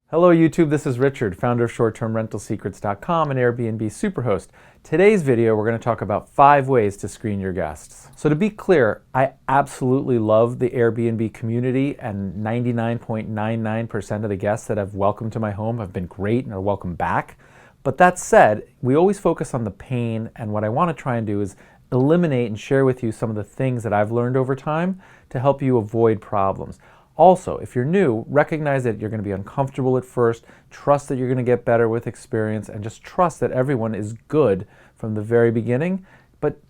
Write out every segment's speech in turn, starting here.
Hello YouTube, this is Richard, founder of ShortTermRentalSecrets.com and Airbnb Superhost. Today's video we're going to talk about 5 ways to screen your guests. So to be clear, I absolutely love the Airbnb community, and 99.99% of the guests that I've welcomed to my home have been great and are welcome back. But that said, we always focus on the pain, and what I want to try and do is eliminate and share with you some of the things that I've learned over time to help you avoid problems. Also, if you're new, recognize that you're going to be uncomfortable at first, trust that you're going to get better with experience, and just trust that everyone is good from the very beginning, but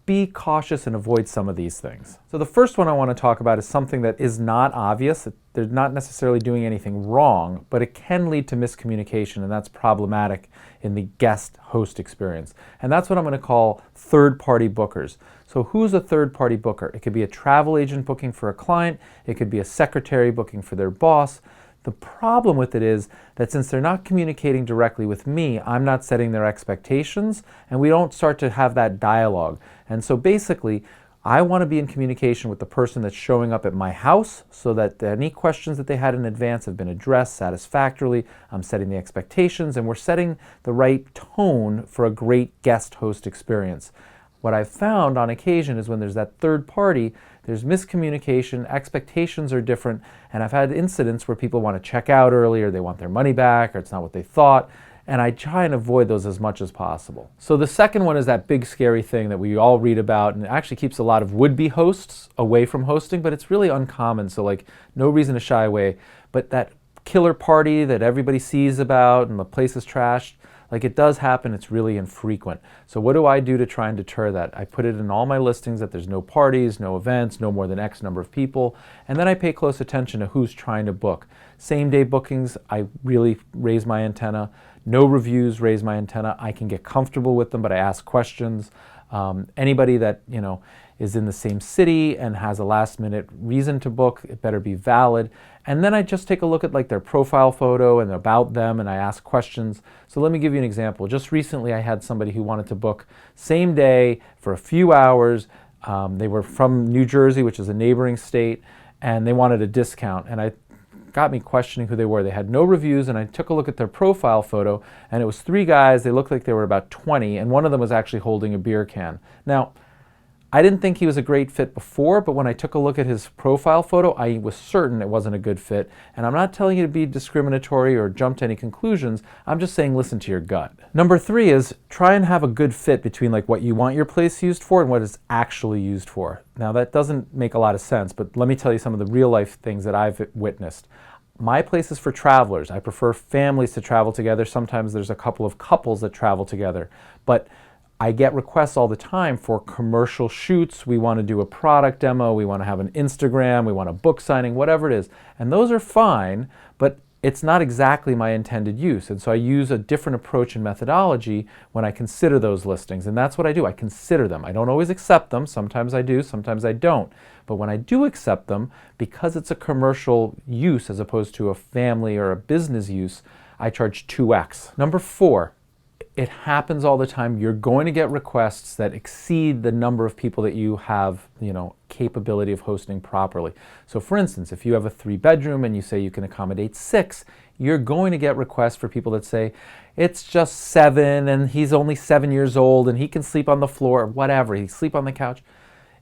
be cautious and avoid some of these things. So the first one I want to talk about is something that is not obvious. They're not necessarily doing anything wrong, but it can lead to miscommunication, and that's problematic in the guest-host experience. And that's what I'm going to call third-party bookers. So who's a third-party booker? It could be a travel agent booking for a client. It could be a secretary booking for their boss. The problem with it is that since they're not communicating directly with me, I'm not setting their expectations, and we don't start to have that dialogue. And so basically, I want to be in communication with the person that's showing up at my house so that any questions that they had in advance have been addressed satisfactorily. I'm setting the expectations, and we're setting the right tone for a great guest host experience. What I've found on occasion is when there's that third party, there's miscommunication, expectations are different, and I've had incidents where people want to check out early, or they want their money back, or it's not what they thought, and I try and avoid those as much as possible. So the second one is that big scary thing that we all read about, and it actually keeps a lot of would-be hosts away from hosting, but it's really uncommon, so like no reason to shy away. But that killer party that everybody sees about and the place is trashed, like it does happen, it's really infrequent. So what do I do to try and deter that? I put it in all my listings that there's no parties, no events, no more than X number of people, and then I pay close attention to who's trying to book. Same day bookings, I really raise my antenna. No reviews, raise my antenna. I can get comfortable with them, but I ask questions. Anybody that, is in the same city and has a last minute reason to book, it better be valid. And then I just take a look at like their profile photo and about them, and I ask questions. So let me give you an example. Just recently I had somebody who wanted to book same day for a few hours. They were from New Jersey, which is a neighboring state, and they wanted a discount. And it got me questioning who they were. They had no reviews, and I took a look at their profile photo, and it was 3 guys. They looked like they were about 20, and one of them was actually holding a beer can. Now, I didn't think he was a great fit before, but when I took a look at his profile photo, I was certain it wasn't a good fit. And I'm not telling you to be discriminatory or jump to any conclusions. I'm just saying listen to your gut. Number 3 is try and have a good fit between like what you want your place used for and what it's actually used for. Now that doesn't make a lot of sense, but let me tell you some of the real life things that I've witnessed. My place is for travelers. I prefer families to travel together. Sometimes there's a couple of couples that travel together, but I get requests all the time for commercial shoots. We want to do a product demo, we want to have an Instagram, we want a book signing, whatever it is. And those are fine, but it's not exactly my intended use. And so I use a different approach and methodology when I consider those listings. And that's what I do. I consider them. I don't always accept them. Sometimes I do, sometimes I don't. But when I do accept them, because it's a commercial use as opposed to a family or a business use, I charge 2x. Number 4. It happens all the time. You're going to get requests that exceed the number of people that you have, capability of hosting properly. So for instance, if you have a 3-bedroom and you say you can accommodate 6, you're going to get requests for people that say, it's just 7 and he's only 7 years old and he can sleep on the floor, whatever, he can sleep on the couch.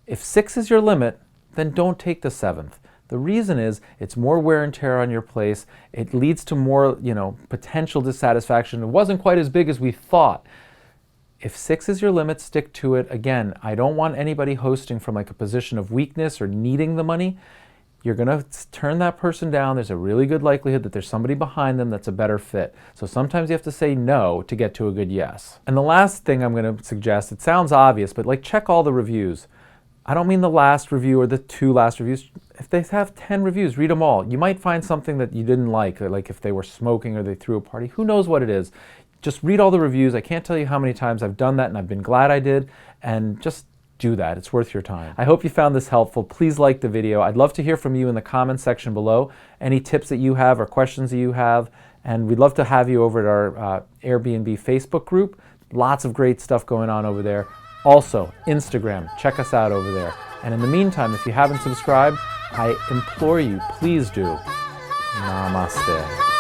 If 6 is your limit, then don't take the 7th. The reason is it's more wear and tear on your place. It leads to more, potential dissatisfaction. It wasn't quite as big as we thought. If 6 is your limit, stick to it. Again, I don't want anybody hosting from like a position of weakness or needing the money. You're going to turn that person down. There's a really good likelihood that there's somebody behind them that's a better fit. So sometimes you have to say no to get to a good yes. And the last thing I'm going to suggest, it sounds obvious, but like check all the reviews. I don't mean the last review or the 2 last reviews. If they have 10 reviews, read them all. You might find something that you didn't like if they were smoking or they threw a party. Who knows what it is? Just read all the reviews. I can't tell you how many times I've done that, and I've been glad I did. And just do that. It's worth your time. I hope you found this helpful. Please like the video. I'd love to hear from you in the comments section below. Any tips that you have or questions that you have. And we'd love to have you over at our Airbnb Facebook group. Lots of great stuff going on over there. Also, Instagram, check us out over there. And in the meantime, if you haven't subscribed, I implore you, please do. Namaste.